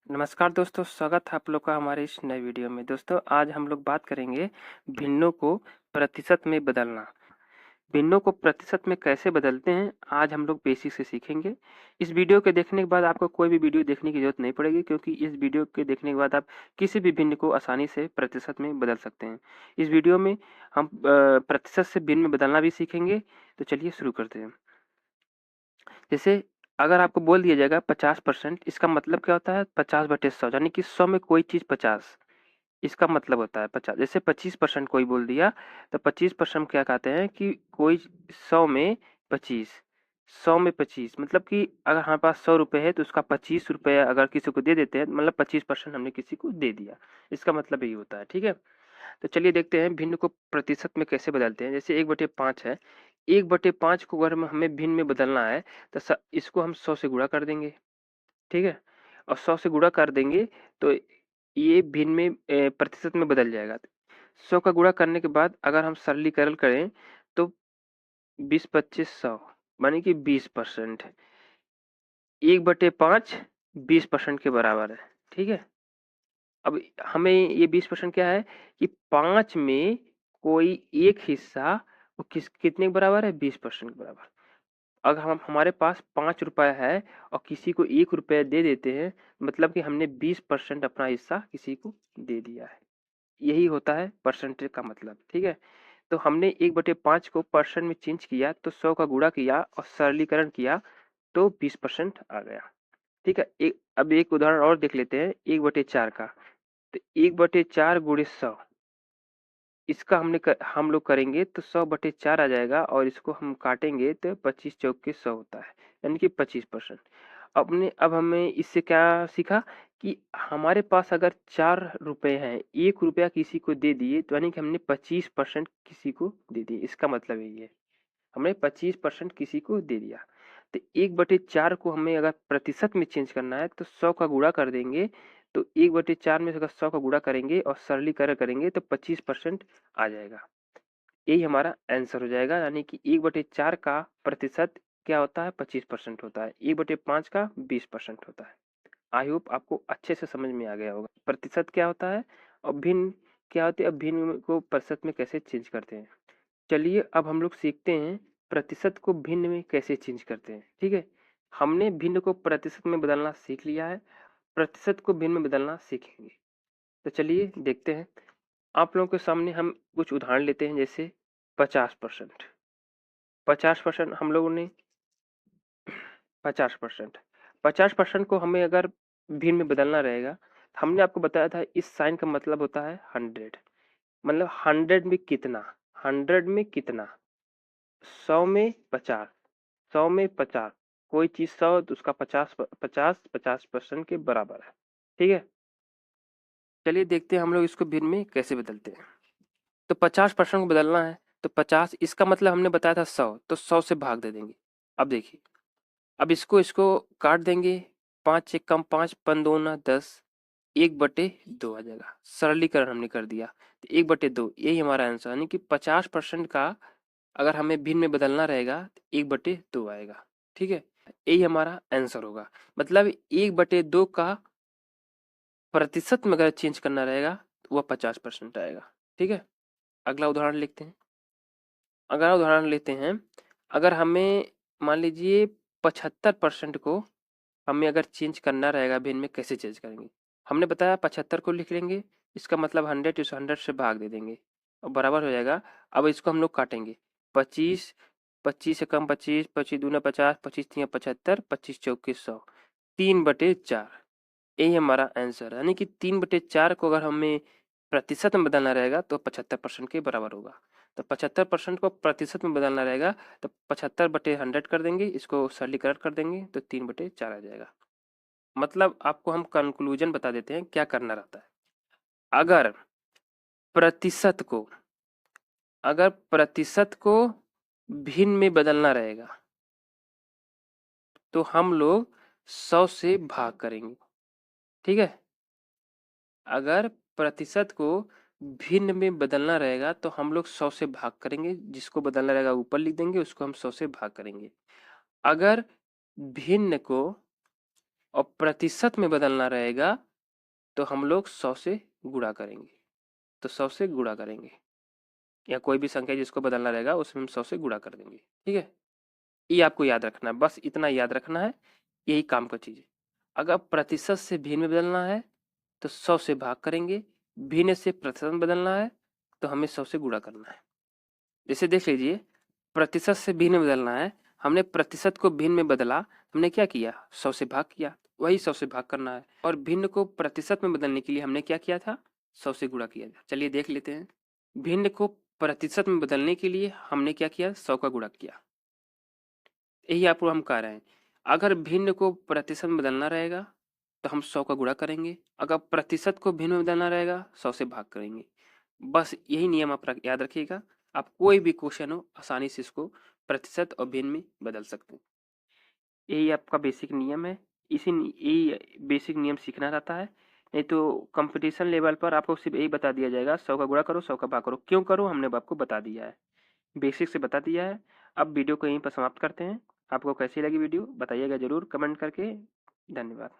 नमस्कार दोस्तों, स्वागत है आप लोग का हमारे इस नए वीडियो में। दोस्तों, आज हम लोग बात करेंगे भिन्नों को प्रतिशत में बदलना। भिन्नों को प्रतिशत में कैसे बदलते हैं, आज हम लोग बेसिक से सीखेंगे। इस वीडियो के देखने के बाद आपको कोई भी वीडियो देखने की जरूरत नहीं पड़ेगी, क्योंकि इस वीडियो के देखने के बाद आप किसी भी भिन्न को आसानी से प्रतिशत में बदल सकते हैं। इस वीडियो में हम प्रतिशत से भिन्न में बदलना भी सीखेंगे। तो चलिए शुरू करते हैं। जैसे अगर आपको बोल दिया जाएगा 50%, इसका मतलब क्या होता है? 50/100, यानी कि 100 में कोई चीज 50, इसका मतलब होता है 50। जैसे 25% कोई बोल दिया, तो 25% क्या कहते हैं कि कोई 100 में 25, 100 में 25 मतलब कि अगर हमारे पास 100 रुपए है तो उसका 25 रुपए अगर किसी को दे देते हैं, मतलब 25% हमने किसी को दे दिया। इसका मतलब यही होता है, ठीक है। तो चलिए देखते हैं भिन्न को प्रतिशत में कैसे बदलते हैं। जैसे 1/5 है, 1/5 को अगर हमें भिन्न में बदलना है तो इसको हम 100 से गुणा कर देंगे, ठीक है। और 100 से गुणा कर देंगे तो ये भिन्न में प्रतिशत में बदल जाएगा। 100 का गुणा करने के बाद अगर हम सरलीकरण करें तो 20/25 100 माने कि 20%। 1/5 20% के बराबर है, ठीक है। अब हमें ये 20% क्या है कि 5 में कोई एक हिस्सा वो कितने के बराबर है? 20% के बराबर। अगर हम हमारे पास 5 रुपए है और किसी को 1 रुपया दे देते हैं, मतलब कि हमने 20% अपना हिस्सा किसी को दे दिया है। यही होता है परसेंटेज का मतलब, ठीक है। तो हमने 1/5 को परसेंट में चेंज किया तो 100 का गुणा किया और सरलीकरण किया तो 20% आ गया, ठीक है। अब एक उदाहरण और देख लेते हैं 1/4 का। तो 1/4 गुणे 100, इसका हम लोग करेंगे तो 100/4 आ जाएगा और इसको हम काटेंगे तो 25 चौक के 100 होता है, यानी कि 25%। अब हमें इससे क्या सीखा कि हमारे पास अगर 4 रुपए हैं, 1 रुपया किसी को दे दिए तो यानी कि हमने 25% किसी को दे दिए। इसका मतलब यही है, हमने 25% किसी को दे दिया। तो 1/4 को हमें अगर प्रतिशत में चेंज करना है तो 100 का गुणा कर देंगे। तो 1/4 में से अगर 100 का गुणा करेंगे और सरलीकरण करेंगे तो 25% आ जाएगा। यही हमारा आंसर हो जाएगा, यानी कि 1/4 का प्रतिशत क्या होता है? 25% होता है। 1/5 का 20% होता है। आई होप आपको अच्छे से समझ में आ गया होगा प्रतिशत क्या होता है और भिन्न क्या होते हैं, अब भिन्न को प्रतिशत में कैसे चेंज करते हैं। चलिए अब हम लोग सीखते हैं प्रतिशत को भिन्न में कैसे चेंज करते हैं, ठीक है। हमने भिन्न को प्रतिशत में बदलना सीख लिया है, प्रतिशत को भिन्न में बदलना सीखेंगे। तो चलिए देखते हैं। आप लोगों के सामने हम कुछ उदाहरण लेते हैं। जैसे 50%, 50% हम लोगों ने 50%, 50% को हमें अगर भिन्न में बदलना रहेगा, हमने आपको बताया था इस साइन का मतलब होता है 100, मतलब 100 में कितना, 100 में कितना, 100 में 50, 100 में 50, कोई चीज 100 तो उसका 50% के बराबर है, ठीक है। चलिए देखते हैं हम लोग इसको भिन्न में कैसे बदलते हैं। तो 50% को बदलना है तो 50, इसका मतलब हमने बताया था 100, तो 100 से भाग दे देंगे। अब देखिए, अब इसको इसको काट देंगे। 5 एक कम 5, 5 10, 1/2 आ जाएगा। सरलीकरण हमने कर दिया तो 1/2, यही हमारा आंसर, यानी कि 50% का अगर हमें भिन्न में बदलना रहेगा तो 1/2 आएगा, ठीक है। यही हमारा आंसर होगा। मतलब 1/2 का प्रतिशत में अगर चेंज करना रहेगा तो वह 50% आएगा, ठीक है। अगला उदाहरण लिखते हैं। अगला उदाहरण लेते हैं। अगर हमें मान लीजिए 75% को हमें अगर चेंज करना रहेगा भिन्न में, कैसे चेंज करेंगे? हमने बताया 75 को लिख लेंगे, इसका मतलब 100, इस 100 से भाग दे देंगे और बराबर हो जाएगा। अब इसको हम लोग काटेंगे। 25, 25 से कम 25, 25 दूना 50, 25 तिया 75, 25 चौके 100, 3/4, यही हमारा आंसर है। यानी कि 3/4 को अगर हमें प्रतिशत में बदलना रहेगा तो 75% के बराबर होगा। तो 75% को प्रतिशत में बदलना रहेगा तो 75/100 कर देंगे, इसको सरलीकरण कर देंगे तो 3/4 आ जाएगा। मतलब आपको हम कंक्लूजन बता देते हैं क्या करना रहता है। अगर प्रतिशत को अगर प्रतिशत को भिन्न में बदलना रहेगा तो हम लोग 100 से भाग करेंगे, ठीक है। अगर प्रतिशत को भिन्न में बदलना रहेगा तो हम लोग 100 से भाग करेंगे, जिसको बदलना रहेगा ऊपर लिख देंगे, उसको हम 100 से भाग करेंगे। अगर भिन्न को और प्रतिशत में बदलना रहेगा तो हम लोग 100 से गुणा करेंगे। तो 100 से गुणा करेंगे, या कोई भी संख्या जिसको बदलना रहेगा उसमें हम 100 से गुणा कर देंगे। ठीक है, ये आपको याद रखना है, बस इतना याद रखना है, यही काम का चीज है। अगर प्रतिशत से भिन्न में बदलना है तो 100 से भाग करेंगे, भिन्न से प्रतिशत में बदलना है तो हमें 100 से गुणा करना है। जैसे देख लीजिए, प्रतिशत से भिन्न में बदलना है, हमने प्रतिशत को भिन्न में बदला, हमने क्या किया, 100 से भाग किया, वही 100 से भाग करना है। और भिन्न को प्रतिशत में बदलने के लिए हमने क्या किया था, 100 से गुणा किया था। चलिए देख लेते हैं। भिन्न को प्रतिशत में बदलने के लिए हमने क्या किया, 100 का गुणा किया। यही आपको हम कह रहे हैं, अगर भिन्न को प्रतिशत में बदलना रहेगा तो हम 100 का गुणा करेंगे, अगर प्रतिशत को भिन्न में बदलना रहेगा 100 से भाग करेंगे। बस यही नियम आप याद रखिएगा, आप कोई भी क्वेश्चन हो आसानी से इसको प्रतिशत और भिन्न में बदल सकते हैं। यही आपका बेसिक नियम है, यही बेसिक नियम सीखना रहता है। नहीं तो कंपटीशन लेवल पर आपको सिर्फ यही बता दिया जाएगा, 100 का गुणा करो 100 का भाग करो। क्यों करो, हमने आपको बता दिया है, बेसिक से बता दिया है। अब वीडियो को यहीं पर समाप्त करते हैं। आपको कैसी लगी वीडियो बताइएगा जरूर कमेंट करके। धन्यवाद।